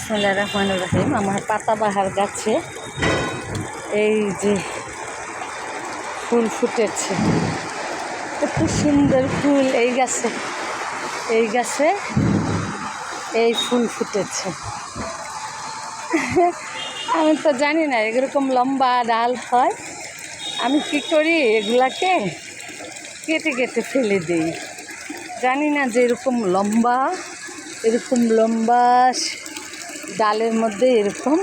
বিসমিল্লাহির রহমানির রহিম। আমার পাতাবাহার গাছে এই যে ফুল ফুটেছে, কত সুন্দর ফুল এই গাছে এই ফুল ফুটেছে। আমি তো জানি না এরকম লম্বা ডাল হয়। আমি কি করি, এগুলাকে কেটে কেটে ফেলে দিই। জানি না যে এরকম লম্বা ডালের মধ্যে এরকম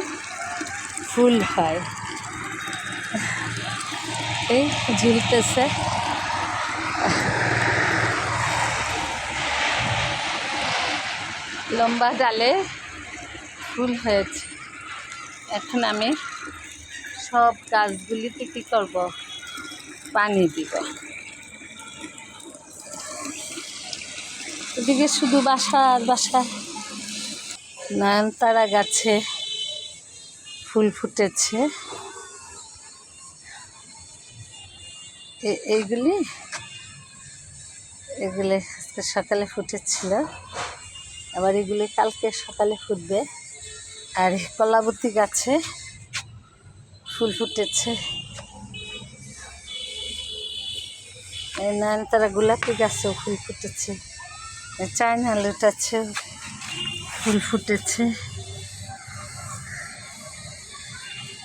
ফুল হয়। এই ঝুলতেছে, লম্বা ডালে ফুল হয়েছে। এখন আমি সব গাছগুলিতে কী করব, পানি দিব। এদিকে শুধু বাসা আর বাসা। নয়নতারা গাছে ফুল ফুটেছে। এগুলি আজকে সকালে ফুটেছিল, আবার এগুলি কালকে সকালে ফুটবে। আর কলাবতী গাছে ফুল ফুটেছে। এই নয়নতারা গোলাপি গাছেও ফুল ফুটেছে। চায়না লুটাচ্ছে ফুল ফুটেছে।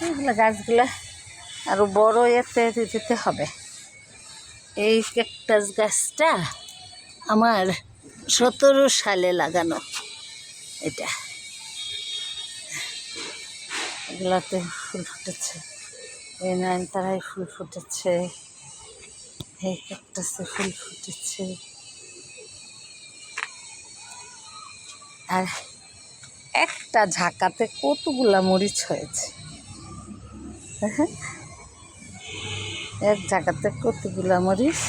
এগুলো গাছগুলা আরো বড় এতে দিতে হবে। এই ক্যাকটাস গাছটা আমার 17 সালে লাগানো। এটা এগুলাতে ফুল ফুটেছে। এই নয়নতারায় ফুল ফুটেছে, এই ক্যাকটাসে ফুল ফুটেছে। আর একটা ঝাঁকাতে কতগুলা মরিচ হয়েছে। এক ঝাঁকাতে কতগুলা মরিচ।